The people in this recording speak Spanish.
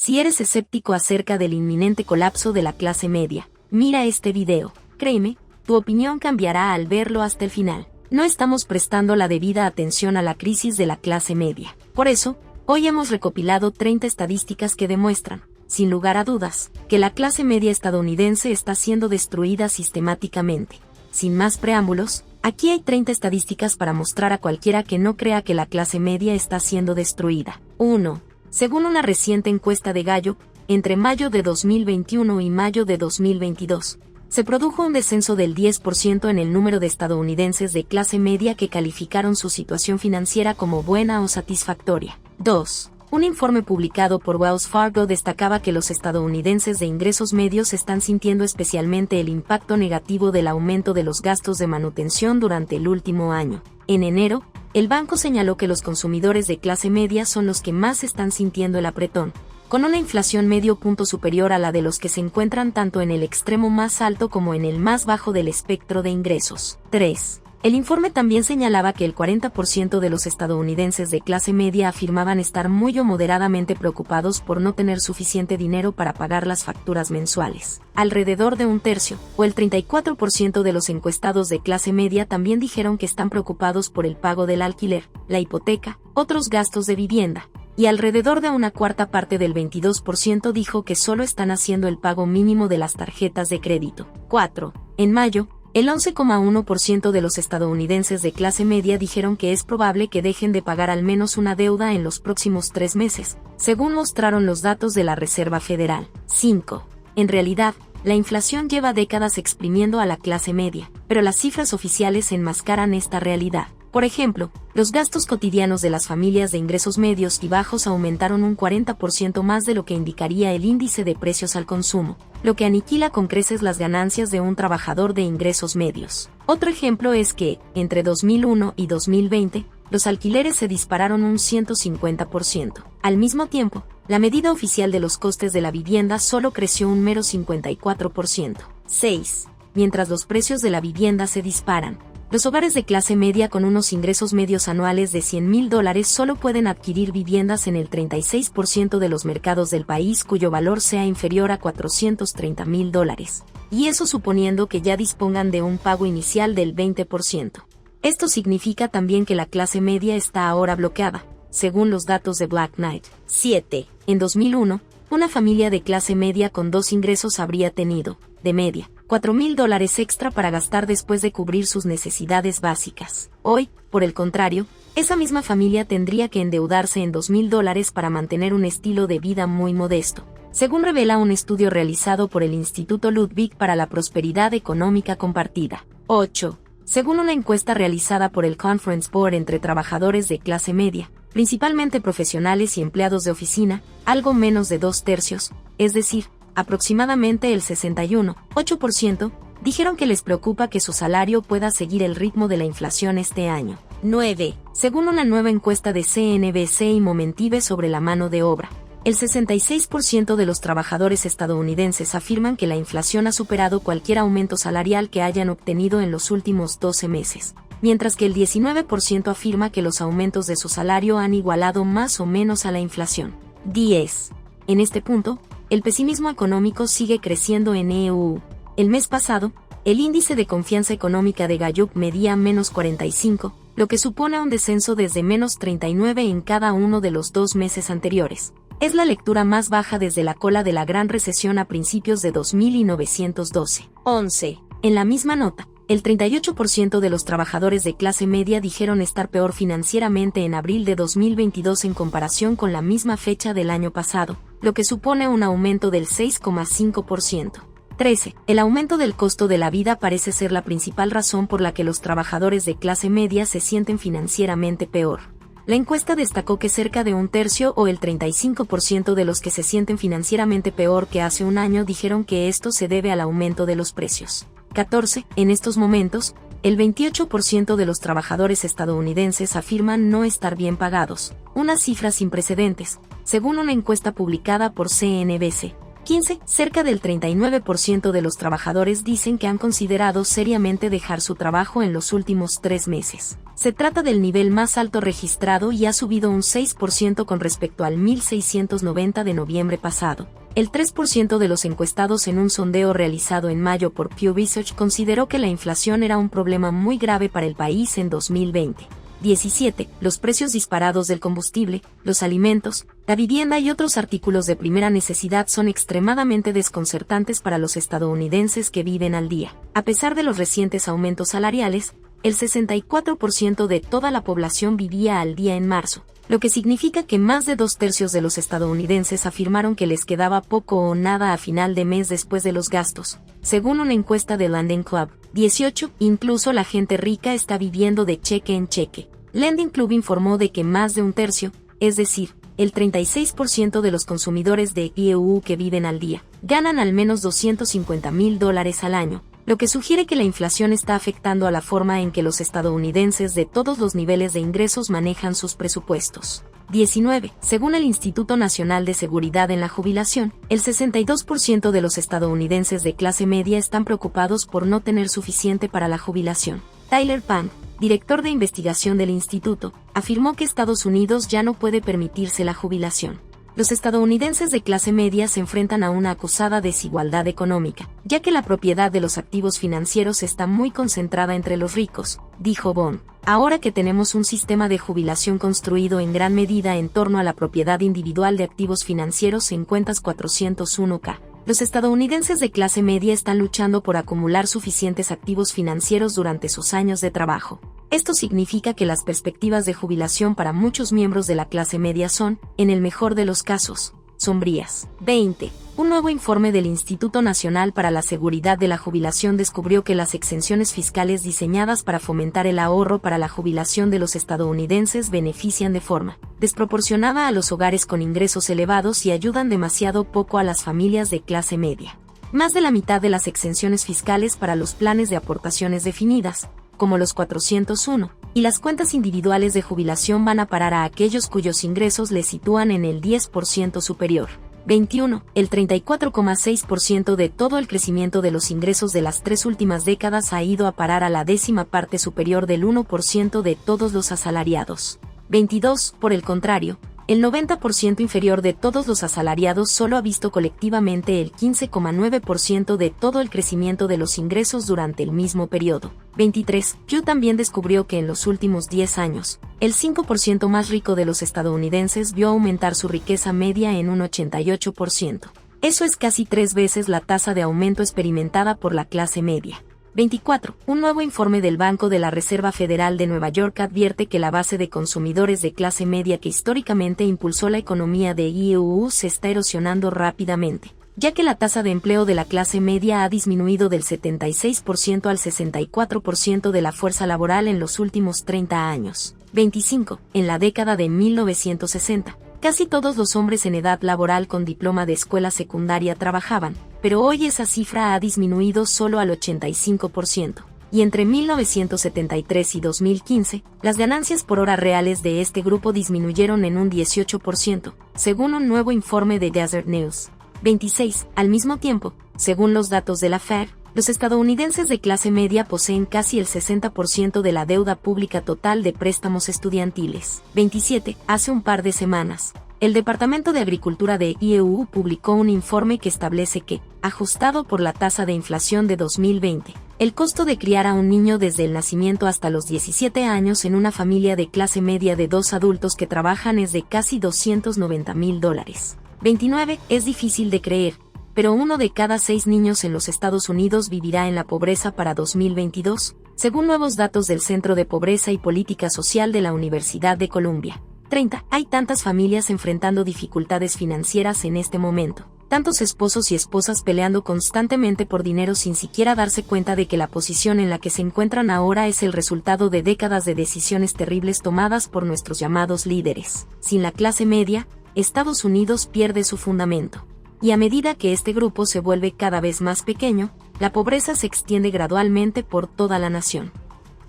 Si eres escéptico acerca del inminente colapso de la clase media, mira este video. Créeme, tu opinión cambiará al verlo hasta el final. No estamos prestando la debida atención a la crisis de la clase media. Por eso, hoy hemos recopilado 30 estadísticas que demuestran, sin lugar a dudas, que la clase media estadounidense está siendo destruida sistemáticamente. Sin más preámbulos, aquí hay 30 estadísticas para mostrar a cualquiera que no crea que la clase media está siendo destruida. 1. Según una reciente encuesta de Gallup, entre mayo de 2021 y mayo de 2022, se produjo un descenso del 10% en el número de estadounidenses de clase media que calificaron su situación financiera como buena o satisfactoria. 2. Un informe publicado por Wells Fargo destacaba que los estadounidenses de ingresos medios están sintiendo especialmente el impacto negativo del aumento de los gastos de manutención durante el último año. En enero, el banco señaló que los consumidores de clase media son los que más están sintiendo el apretón, con una inflación medio punto superior a la de los que se encuentran tanto en el extremo más alto como en el más bajo del espectro de ingresos. 3. El informe también señalaba que el 40% de los estadounidenses de clase media afirmaban estar muy o moderadamente preocupados por no tener suficiente dinero para pagar las facturas mensuales. Alrededor de un tercio, o el 34% de los encuestados de clase media también dijeron que están preocupados por el pago del alquiler, la hipoteca, otros gastos de vivienda, y alrededor de una cuarta parte del 22% dijo que solo están haciendo el pago mínimo de las tarjetas de crédito. 4. En mayo, el 11,1% de los estadounidenses de clase media dijeron que es probable que dejen de pagar al menos una deuda en los próximos 3 meses, según mostraron los datos de la Reserva Federal. 5. En realidad, la inflación lleva décadas exprimiendo a la clase media, pero las cifras oficiales enmascaran esta realidad. Por ejemplo, los gastos cotidianos de las familias de ingresos medios y bajos aumentaron un 40% más de lo que indicaría el índice de precios al consumo, lo que aniquila con creces las ganancias de un trabajador de ingresos medios. Otro ejemplo es que, entre 2001 y 2020, los alquileres se dispararon un 150%. Al mismo tiempo, la medida oficial de los costes de la vivienda solo creció un mero 54%. 6. Mientras los precios de la vivienda se disparan, los hogares de clase media con unos ingresos medios anuales de $100,000 solo pueden adquirir viviendas en el 36% de los mercados del país cuyo valor sea inferior a $430,000, y eso suponiendo que ya dispongan de un pago inicial del 20%. Esto significa también que la clase media está ahora bloqueada, según los datos de Black Knight. 7. En 2001, una familia de clase media con 2 ingresos habría tenido, de media, $4,000 extra para gastar después de cubrir sus necesidades básicas. Hoy, por el contrario, esa misma familia tendría que endeudarse en $2,000 para mantener un estilo de vida muy modesto, según revela un estudio realizado por el Instituto Ludwig para la Prosperidad Económica Compartida. 8. Según una encuesta realizada por el Conference Board entre trabajadores de clase media, principalmente profesionales y empleados de oficina, algo menos de 2/3, es decir, aproximadamente el 61,8%, dijeron que les preocupa que su salario pueda seguir el ritmo de la inflación este año. 9. Según una nueva encuesta de CNBC y Momentive sobre la mano de obra, el 66% de los trabajadores estadounidenses afirman que la inflación ha superado cualquier aumento salarial que hayan obtenido en los últimos 12 meses, mientras que el 19% afirma que los aumentos de su salario han igualado más o menos a la inflación. 10. En este punto, el pesimismo económico sigue creciendo en EU. El mes pasado, el índice de confianza económica de Gallup medía -45, lo que supone un descenso desde -39 en cada uno de los 2 meses anteriores. Es la lectura más baja desde la cola de la Gran Recesión a principios de 1912. 11. En la misma nota, el 38% de los trabajadores de clase media dijeron estar peor financieramente en abril de 2022 en comparación con la misma fecha del año pasado, lo que supone un aumento del 6,5%. 13. El aumento del costo de la vida parece ser la principal razón por la que los trabajadores de clase media se sienten financieramente peor. La encuesta destacó que cerca de un tercio o el 35% de los que se sienten financieramente peor que hace un año dijeron que esto se debe al aumento de los precios. 14. En estos momentos, el 28% de los trabajadores estadounidenses afirman no estar bien pagados, una cifra sin precedentes, según una encuesta publicada por CNBC. 15. Cerca del 39% de los trabajadores dicen que han considerado seriamente dejar su trabajo en los últimos 3 meses. Se trata del nivel más alto registrado y ha subido un 6% con respecto al 1.690 de noviembre pasado. El 3% de los encuestados en un sondeo realizado en mayo por Pew Research consideró que la inflación era un problema muy grave para el país en 2020. 17. Los precios disparados del combustible, los alimentos, la vivienda y otros artículos de primera necesidad son extremadamente desconcertantes para los estadounidenses que viven al día. A pesar de los recientes aumentos salariales, el 64% de toda la población vivía al día en marzo, lo que significa que más de 2/3 de los estadounidenses afirmaron que les quedaba poco o nada a final de mes después de los gastos, según una encuesta de Lending Club. 18. Incluso la gente rica está viviendo de cheque en cheque. Lending Club informó de que más de 1/3, es decir, el 36% de los consumidores de IEU que viven al día, ganan al menos $250,000 al año, lo que sugiere que la inflación está afectando a la forma en que los estadounidenses de todos los niveles de ingresos manejan sus presupuestos. 19. Según el Instituto Nacional de Seguridad en la Jubilación, el 62% de los estadounidenses de clase media están preocupados por no tener suficiente para la jubilación. Tyler Pang, director de investigación del instituto, afirmó que Estados Unidos ya no puede permitirse la jubilación. Los estadounidenses de clase media se enfrentan a una acusada desigualdad económica, ya que la propiedad de los activos financieros está muy concentrada entre los ricos, dijo Bond. Ahora que tenemos un sistema de jubilación construido en gran medida en torno a la propiedad individual de activos financieros en cuentas 401k, los estadounidenses de clase media están luchando por acumular suficientes activos financieros durante sus años de trabajo. Esto significa que las perspectivas de jubilación para muchos miembros de la clase media son, en el mejor de los casos, sombrías. 20. Un nuevo informe del Instituto Nacional para la Seguridad de la Jubilación descubrió que las exenciones fiscales diseñadas para fomentar el ahorro para la jubilación de los estadounidenses benefician de forma desproporcionada a los hogares con ingresos elevados y ayudan demasiado poco a las familias de clase media. Más de la mitad de las exenciones fiscales para los planes de aportaciones definidas, como los 401, y las cuentas individuales de jubilación van a parar a aquellos cuyos ingresos les sitúan en el 10% superior. 21. El 34,6% de todo el crecimiento de los ingresos de las 3 últimas décadas ha ido a parar a la décima parte superior del 1% de todos los asalariados. 22. Por el contrario, el 90% inferior de todos los asalariados solo ha visto colectivamente el 15,9% de todo el crecimiento de los ingresos durante el mismo periodo. 23. Pew también descubrió que en los últimos 10 años, el 5% más rico de los estadounidenses vio aumentar su riqueza media en un 88%. Eso es casi 3 veces la tasa de aumento experimentada por la clase media. 24. Un nuevo informe del Banco de la Reserva Federal de Nueva York advierte que la base de consumidores de clase media que históricamente impulsó la economía de IEU se está erosionando rápidamente, ya que la tasa de empleo de la clase media ha disminuido del 76% al 64% de la fuerza laboral en los últimos 30 años. 25. En la década de 1960, casi todos los hombres en edad laboral con diploma de escuela secundaria trabajaban, pero hoy esa cifra ha disminuido solo al 85%. Y entre 1973 y 2015, las ganancias por hora reales de este grupo disminuyeron en un 18%, según un nuevo informe de Desert News. 26. Al mismo tiempo, según los datos de la Fed, los estadounidenses de clase media poseen casi el 60% de la deuda pública total de préstamos estudiantiles. 27. Hace un par de semanas, el Departamento de Agricultura de IEU publicó un informe que establece que, ajustado por la tasa de inflación de 2020, el costo de criar a un niño desde el nacimiento hasta los 17 años en una familia de clase media de 2 adultos que trabajan es de casi $290,000. 29. Es difícil de creer, pero 1 de cada 6 niños en los Estados Unidos vivirá en la pobreza para 2022, según nuevos datos del Centro de Pobreza y Política Social de la Universidad de Columbia. 30. Hay tantas familias enfrentando dificultades financieras en este momento, tantos esposos y esposas peleando constantemente por dinero sin siquiera darse cuenta de que la posición en la que se encuentran ahora es el resultado de décadas de decisiones terribles tomadas por nuestros llamados líderes. Sin la clase media, Estados Unidos pierde su fundamento. Y a medida que este grupo se vuelve cada vez más pequeño, la pobreza se extiende gradualmente por toda la nación.